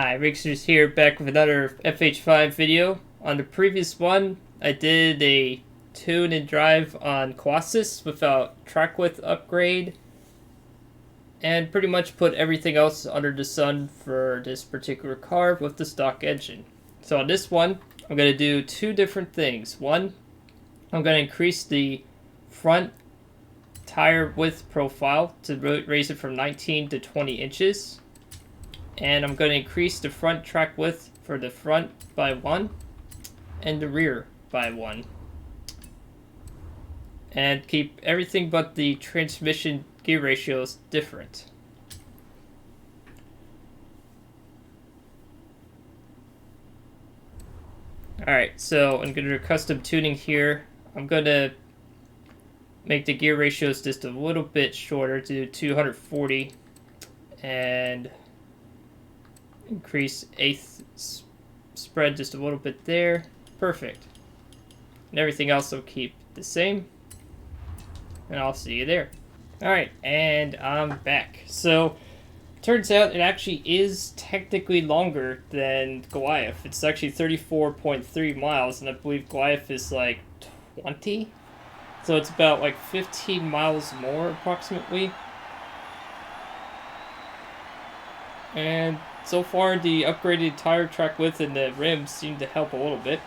Hi, Rigsters here, back with another FH5 video. On the previous one, I did a tune and drive on Colossus without track width upgrade, and pretty much put everything else under the sun for this particular car with the stock engine. So on this one, I'm going to do two different things. One, I'm going to increase the front tire width profile to raise it from 19 to 20 inches. And I'm going to increase the front track width for the front by 1 and the rear by 1. And keep everything but the transmission gear ratios different. Alright, so I'm going to do custom tuning here. I'm going to make the gear ratios just a little bit shorter to 240 and increase eighth spread just a little bit there. Perfect. And everything else will keep the same. And I'll see you there. Alright, and I'm back. So, turns out it actually is technically longer than Goliath. It's actually 34.3 miles, and I believe Goliath is like 20. So it's about like 15 miles more approximately. And so far, the upgraded tire track width and the rims seem to help a little bit.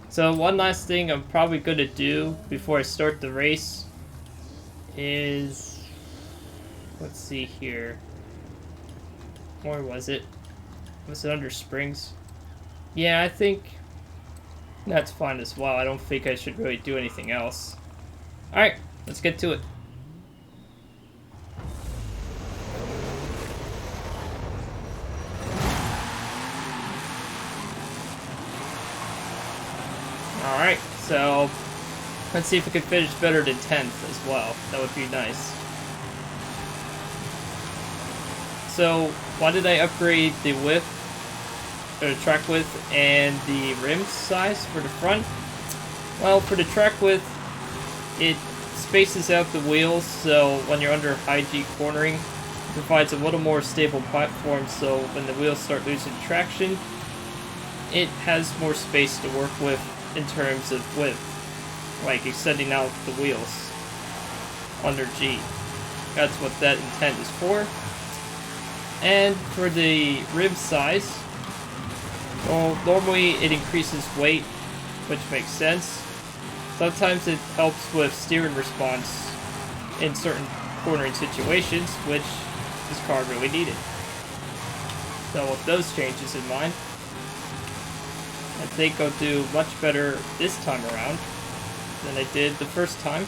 So one last thing I'm probably going to do before I start the race is, let's see here, where was it? Was it under springs? Yeah, I think that's fine as well. I don't think I should really do anything else. Alright, let's get to it. Alright, so let's see if we can finish better than 10th as well. That would be nice. So, why did I upgrade the width, or the track width, and the rim size for the front? Well, for the track width, it spaces out the wheels, so when you're under high G cornering, it provides a little more stable platform, so when the wheels start losing traction, it has more space to work with in terms of width, like extending out the wheels under G. That's what that intent is for. And for the rim size, well, normally it increases weight, which makes sense. Sometimes it helps with steering response in certain cornering situations, which this car really needed. So with those changes in mind, I think I'll do much better this time around than I did the first time.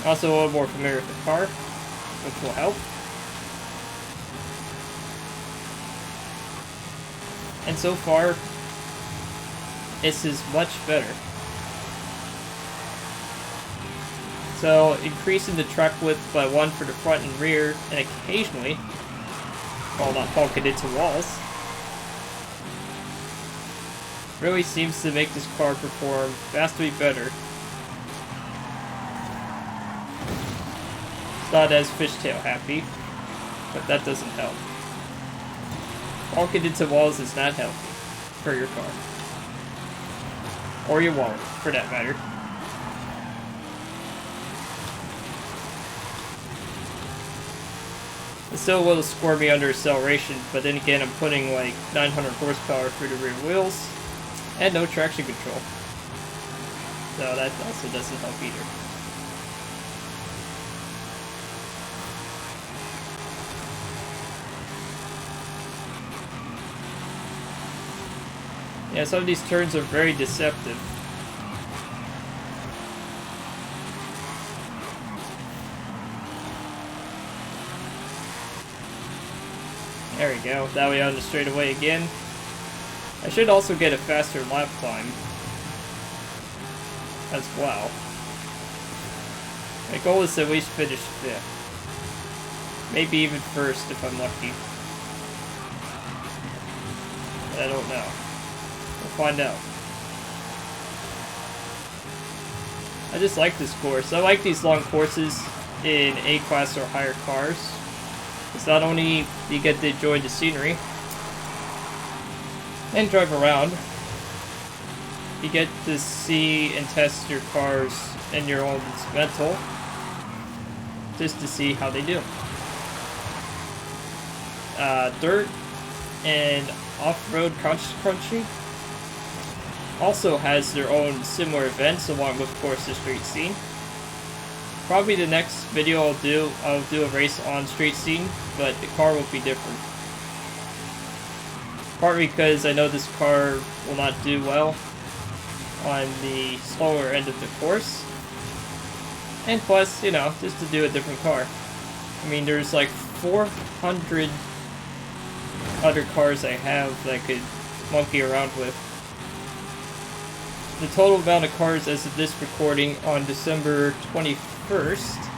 Also a little more familiar with the car, which will help. And so far, this is much better. So, increasing the track width by 1 for the front and rear, and occasionally, while not honking into walls, really seems to make this car perform vastly better. It's not as fishtail happy, but that doesn't help. Honking into walls is not healthy for your car. Or your wallet, for that matter. It's still a little squirmy under acceleration, but then again I'm putting like 900 horsepower through the rear wheels, and no traction control. So that also doesn't help either. Yeah, some of these turns are very deceptive. There we go. That way on the straightaway again. I should also get a faster lap climb as well. My goal is to at least finish 5th. Maybe even 1st if I'm lucky. I don't know. We'll find out. I just like this course. I like these long courses in A-class or higher cars. It's not only you get to enjoy the scenery and drive around, you get to see and test your cars in your own instrumental just to see how they do. Dirt and off-road country also has their own similar events along with, of course, the street scene. Probably the next video I'll do a race on street scene, but the car will be different. Partly because I know this car will not do well on the slower end of the course. And plus, you know, just to do a different car. I mean, there's like 400 other cars I have that I could monkey around with. The total amount of cars as of this recording on December 21st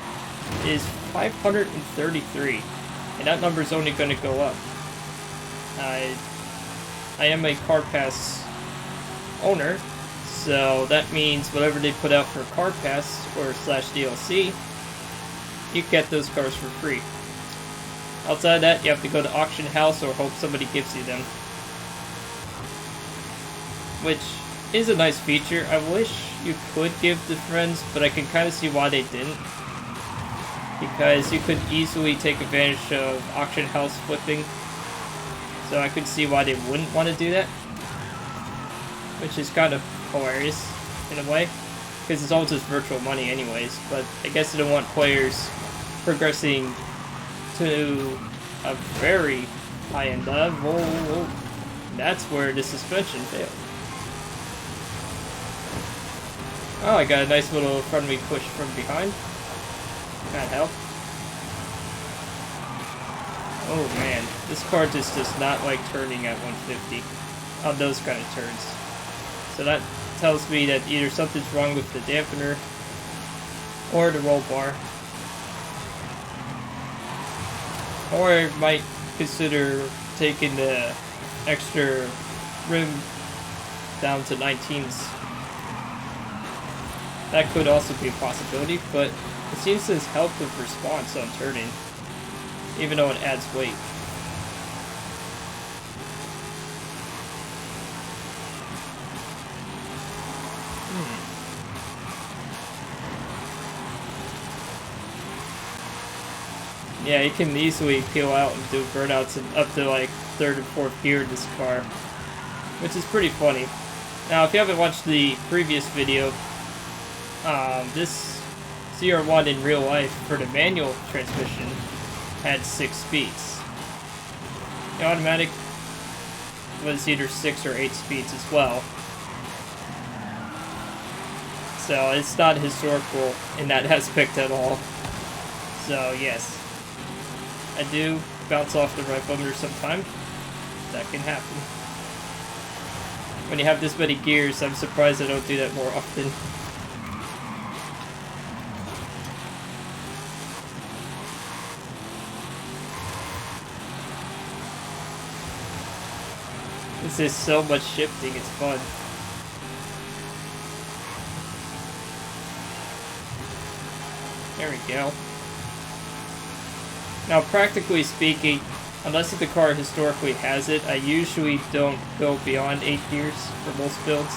is 533. And that number is only going to go up. I am a Car Pass owner, so that means whatever they put out for Car Pass or / DLC, you get those cars for free. Outside of that, you have to go to auction house or hope somebody gives you them. Which is a nice feature. I wish you could give to friends, but I can kind of see why they didn't. Because you could easily take advantage of auction house flipping. So I could see why they wouldn't want to do that. Which is kind of hilarious, in a way. Because it's all just virtual money anyways. But I guess they don't want players progressing to a very high-end level. That's where the suspension failed. Oh, I got a nice little front wing push from behind. Can't help. Oh man, this car just does not like turning at 150 on those kind of turns. So that tells me that either something's wrong with the dampener or the roll bar. Or I might consider taking the extra rim down to 19s. That could also be a possibility, but it seems to help with response on turning, even though it adds weight. Yeah, you can easily peel out and do burnouts up to like 3rd and 4th gear in this car, which is pretty funny. Now, if you haven't watched the previous video, this ZR1 in real life for the manual transmission had 6 speeds. The automatic was either 6 or 8 speeds as well. So it's not historical in that aspect at all. So yes, I do bounce off the right bumper sometimes. That can happen. When you have this many gears, I'm surprised I don't do that more often. This is so much shifting, it's fun. There we go. Now, practically speaking, unless the car historically has it, I usually don't go beyond 8 gears for most builds.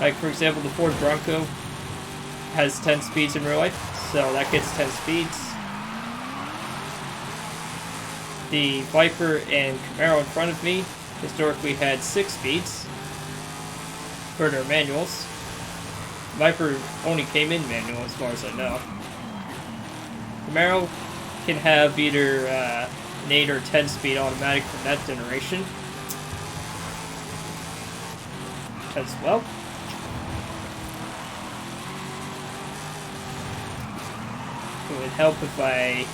Like, for example, the Ford Bronco has 10 speeds in real life, so that gets 10 speeds. The Viper and Camaro in front of me historically had 6 speeds for their manuals. Viper only came in manual as far as I know. Camaro can have either an 8 or 10 speed automatic from that generation as well. It would help if I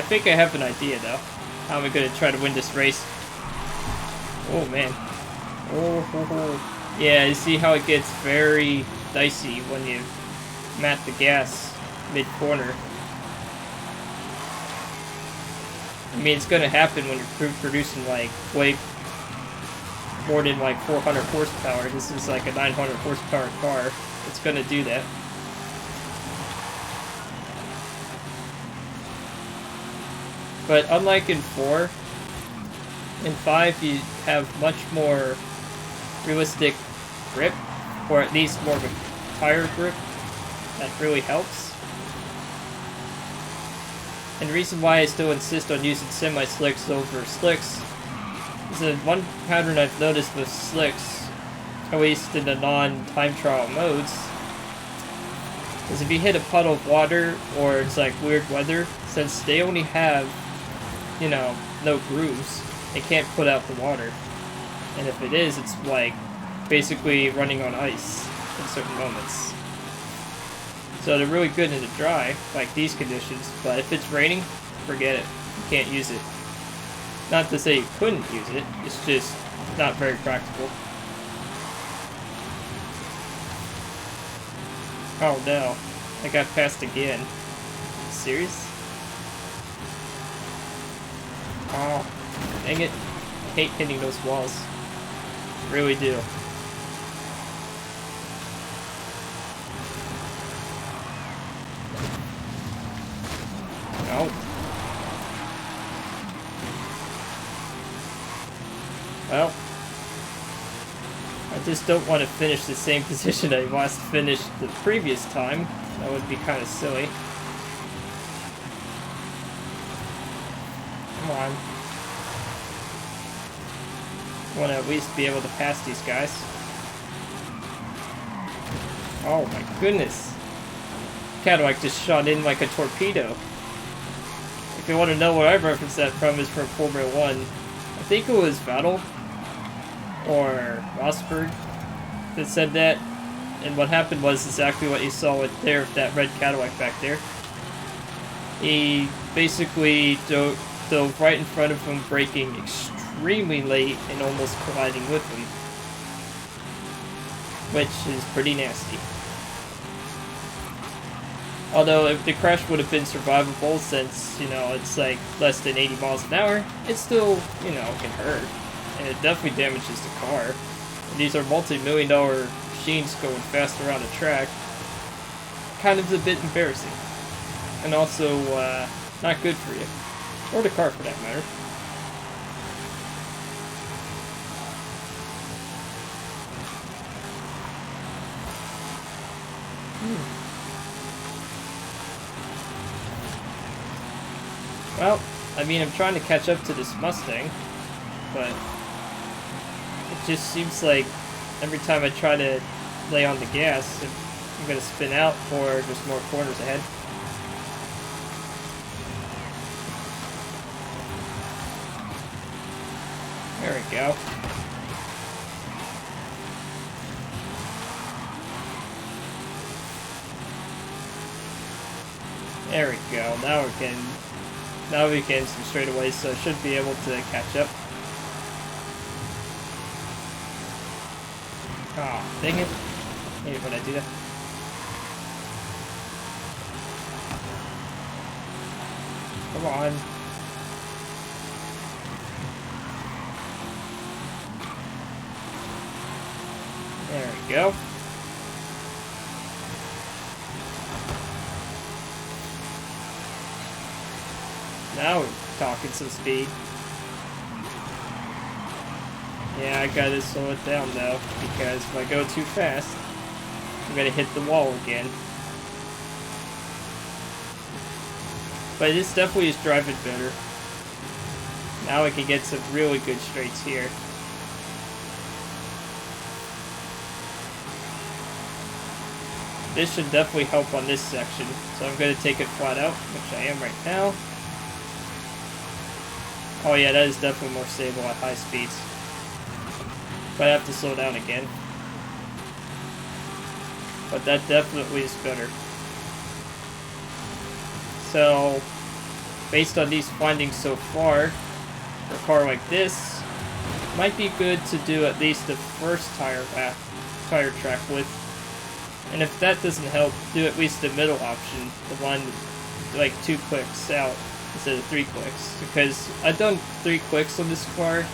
think I have an idea though. How am I going to try to win this race? Oh man. Oh. Yeah, you see how it gets very dicey when you mat the gas mid-corner. I mean, it's going to happen when you're producing like way more than like 400 horsepower. This is like a 900 horsepower car. It's gonna do that. But unlike in 4, in 5 you have much more realistic grip, or at least more of a tire grip. That really helps. And the reason why I still insist on using semi-slicks over slicks is that one pattern I've noticed with slicks, at least in the non-time trial modes, is if you hit a puddle of water or it's like weird weather, since they only have, you know, no grooves, it can't put out the water. And if it is, it's like basically running on ice in certain moments. So they're really good in the dry, like these conditions, but if it's raining, forget it. You can't use it. Not to say you couldn't use it, it's just not very practical. Oh no, I got passed again. Are you serious? Oh, dang it. I hate hitting those walls. Really do. Oh. Well, I just don't want to finish the same position I last finished the previous time. That would be kind of silly. Come on. I want to at least be able to pass these guys. Oh my goodness. Cadillac just shot in like a torpedo. If you want to know where I referenced that from, is from Formula 1. I think it was Vettel or Rosberg that said that. And what happened was exactly what you saw with there, that red Cadillac back there. He basically dove right in front of him, braking extremely late and almost colliding with him. Which is pretty nasty. Although if the crash would have been survivable, since, you know, it's like less than 80 miles an hour, it still, you know, can hurt. And it definitely damages the car. And these are multi-million-dollar machines going fast around a track. Kind of a bit embarrassing. And also, not good for you. Or the car, for that matter. Well, I mean, I'm trying to catch up to this Mustang, but it just seems like every time I try to lay on the gas, I'm going to spin out or just more corners ahead. There we go. There we go. Now we can some straightaways, so I should be able to catch up. Oh, dang it. I hate it when I do that. Come on. There we go. Now we're talking some speed. Yeah, I gotta slow it down though, because if I go too fast, I'm gonna hit the wall again. But this definitely is driving better. Now I can get some really good straights here. This should definitely help on this section, so I'm gonna take it flat out, which I am right now. Oh yeah, that is definitely more stable at high speeds. But I have to slow down again. But that definitely is better. So, based on these findings so far, for a car like this, it might be good to do at least the first tire track width. And if that doesn't help, do at least the middle option, the one like 2 clicks out instead of 3 clicks, because I've done 3 clicks on this car.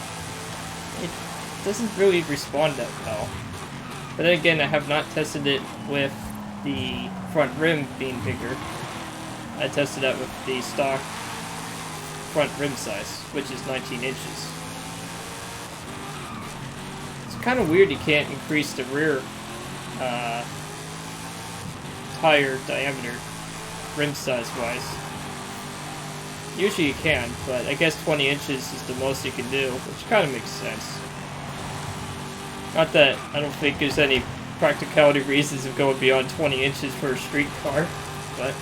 doesn't really respond that well. But then again, I have not tested it with the front rim being bigger. I tested that with the stock front rim size, which is 19 inches. It's kind of weird you can't increase the rear tire diameter rim size wise. Usually you can, but I guess 20 inches is the most you can do, which kind of makes sense. Not that I don't think there's any practicality reasons of going beyond 20 inches for a street car, but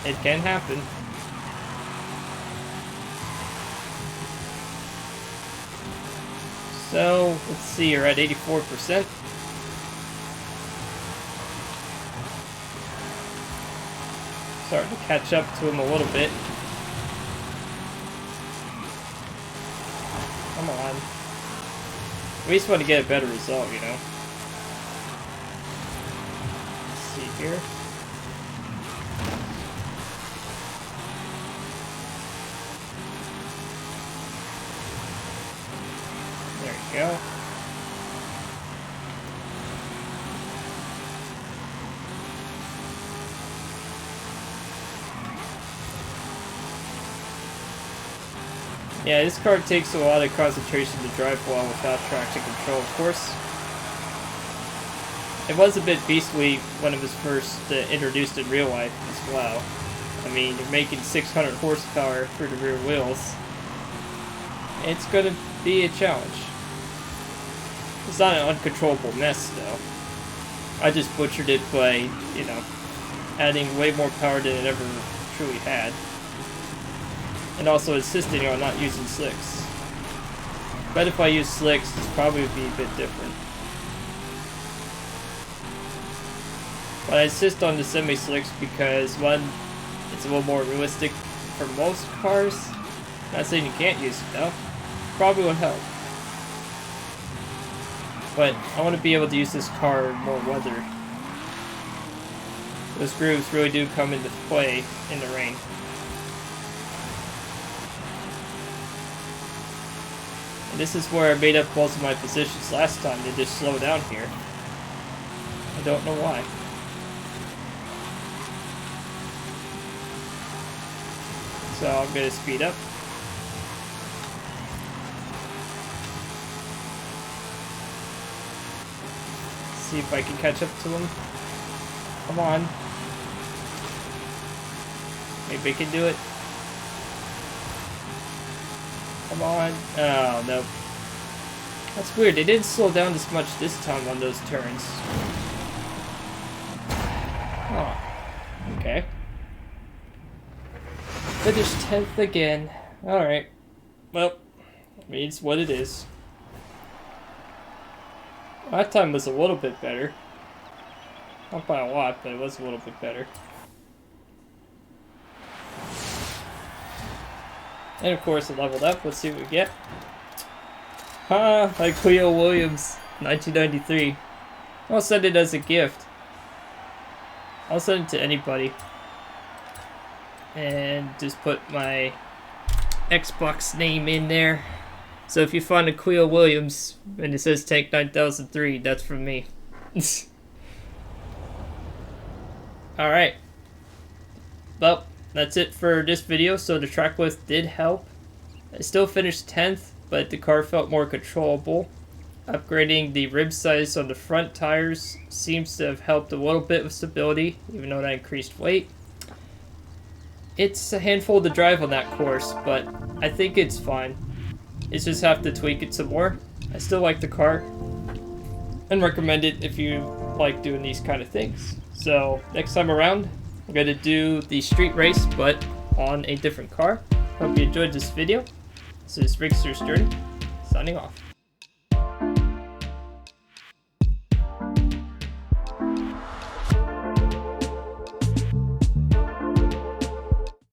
it can happen. So, let's see, you're at 84%. Starting to catch up to him a little bit. Come on. We just want to get a better result, you know. Let's see here. There you go. Yeah, this car takes a lot of concentration to drive well without traction control, of course. It was a bit beastly when it was first introduced in real life as well. I mean, you're making 600 horsepower for the rear wheels. It's gonna be a challenge. It's not an uncontrollable mess, though. I just butchered it by, you know, adding way more power than it ever truly had. And also insisting on not using slicks. But if I use slicks, it's probably would be a bit different. But I insist on the semi-slicks because, one, it's a little more realistic for most cars. Not saying you can't use it though. Probably would help. But I want to be able to use this car in more weather. Those grooves really do come into play in the rain. And this is where I made up most of my positions last time to just slow down here. I don't know why. So I'm going to speed up. See if I can catch up to him. Come on. Maybe I can do it. Come on. Oh, no. That's weird. They didn't slow down as much this time on those turns. Oh. Okay. Finished 10th again. Alright. Well, it means what it is. That time was a little bit better. Not by a lot, but it was a little bit better. And of course, it leveled up. Let's see what we get. By Cleo Williams, 1993. I'll send it as a gift. I'll send it to anybody. And just put my Xbox name in there. So if you find a Cleo Williams and it says Tank 9003, that's from me. Alright. Well, that's it for this video. So the track width did help. I still finished 10th, but the car felt more controllable. Upgrading the rib size on the front tires seems to have helped a little bit with stability, even though that increased weight. It's a handful to drive on that course, but I think it's fine. It's just have to tweak it some more. I still like the car and recommend it if you like doing these kind of things. So next time around, I'm going to do the street race, but on a different car. Hope you enjoyed this video. This is Rigsters Journey, signing off.